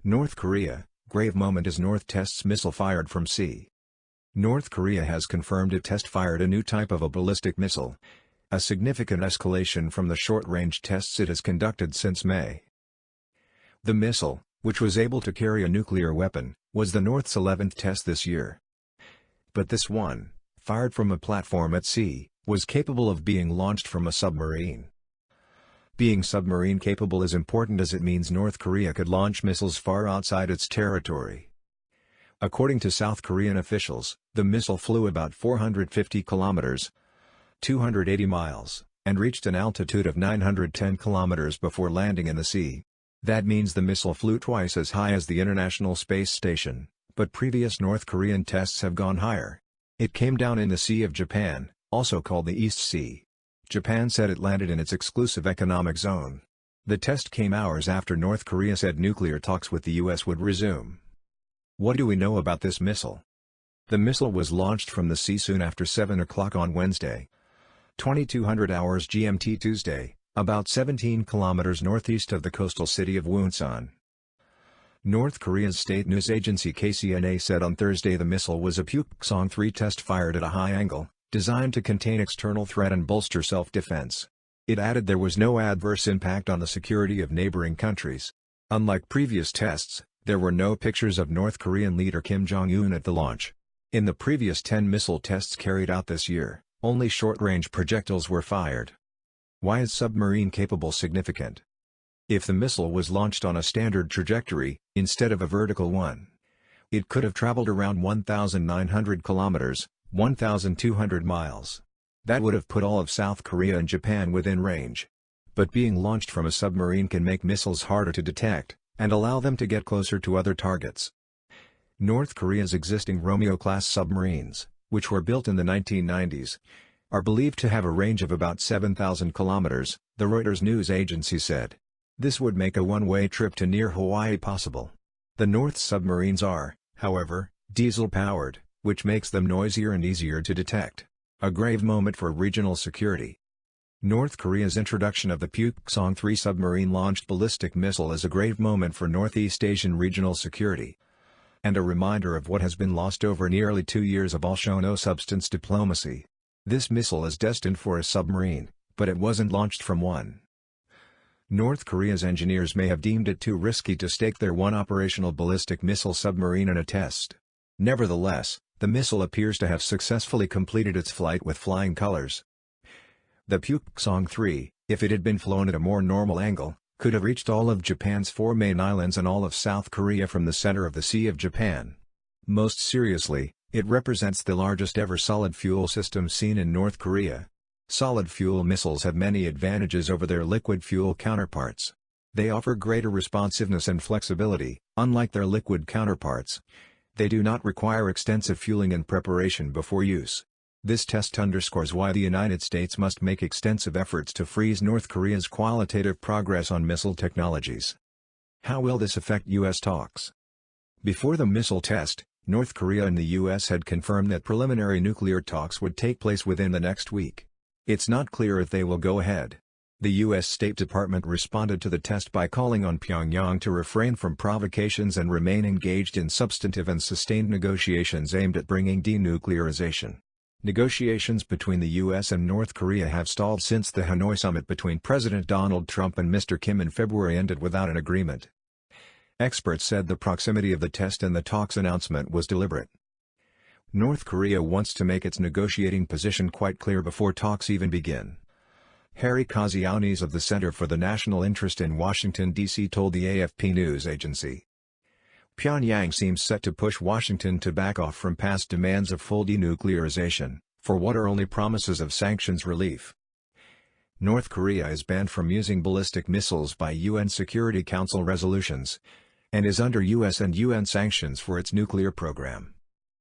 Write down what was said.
North Korea, grave moment as North tests missile fired from sea. North Korea has confirmed it test-fired a new type of a ballistic missile, a significant escalation from the short-range tests it has conducted since May. The missile, which was able to carry a nuclear weapon, was the North's 11th test this year. But this one, fired from a platform at sea, was capable of being launched from a submarine. Being submarine-capable is important as it means North Korea could launch missiles far outside its territory. According to South Korean officials, the missile flew about 450 kilometers, 280 miles, and reached an altitude of 910 kilometers before landing in the sea. That means the missile flew twice as high as the International Space Station, but previous North Korean tests have gone higher. It came down in the Sea of Japan, also called the East Sea. Japan said it landed in its exclusive economic zone. The test came hours after North Korea said nuclear talks with the US would resume. What do we know about this missile? The missile was launched from the sea soon after 7 o'clock on Wednesday, 2200 hours GMT Tuesday, about 17 kilometers northeast of the coastal city of Wonsan. North Korea's state news agency KCNA said on Thursday the missile was a Pukseong-3 test fired at a high angle, designed to contain external threat and bolster self-defense. It added there was no adverse impact on the security of neighboring countries. Unlike previous tests, there were no pictures of North Korean leader Kim Jong-un at the launch. In the previous 10 missile tests carried out this year, only short-range projectiles were fired. Why is submarine-capable significant? If the missile was launched on a standard trajectory, instead of a vertical one, it could have traveled around 1,900 kilometers, 1,200 miles. That would have put all of South Korea and Japan within range. But being launched from a submarine can make missiles harder to detect, and allow them to get closer to other targets. North Korea's existing Romeo-class submarines, which were built in the 1990s, are believed to have a range of about 7,000 kilometers, the Reuters news agency said. This would make a one-way trip to near Hawaii possible. The North's submarines are, however, diesel-powered, which makes them noisier and easier to detect. A grave moment for regional security. North Korea's introduction of the Pukseong-3 submarine-launched ballistic missile is a grave moment for Northeast Asian regional security, and a reminder of what has been lost over nearly 2 years of all-show-no-substance diplomacy. This missile is destined for a submarine, but it wasn't launched from one. North Korea's engineers may have deemed it too risky to stake their one operational ballistic missile submarine in a test. Nevertheless, the missile appears to have successfully completed its flight with flying colors. The Pukseong-3, if it had been flown at a more normal angle, could have reached all of Japan's 4 main islands and all of South Korea from the center of the Sea of Japan. Most seriously, it represents the largest ever solid fuel system seen in North Korea. Solid fuel missiles have many advantages over their liquid fuel counterparts. They offer greater responsiveness and flexibility, unlike their liquid counterparts. They do not require extensive fueling and preparation before use. This test underscores why the United States must make extensive efforts to freeze North Korea's qualitative progress on missile technologies. How will this affect U.S. talks? Before the missile test, North Korea and the U.S. had confirmed that preliminary nuclear talks would take place within the next week. It's not clear if they will go ahead. The U.S. State Department responded to the test by calling on Pyongyang to refrain from provocations and remain engaged in substantive and sustained negotiations aimed at bringing denuclearization. Negotiations between the U.S. and North Korea have stalled since the Hanoi summit between President Donald Trump and Mr. Kim in February ended without an agreement. Experts said the proximity of the test and the talks announcement was deliberate. North Korea wants to make its negotiating position quite clear before talks even begin. Harry Kazianis of the Center for the National Interest in Washington, D.C. told the AFP news agency. Pyongyang seems set to push Washington to back off from past demands of full denuclearization, for what are only promises of sanctions relief. North Korea is banned from using ballistic missiles by UN Security Council resolutions, and is under U.S. and UN sanctions for its nuclear program.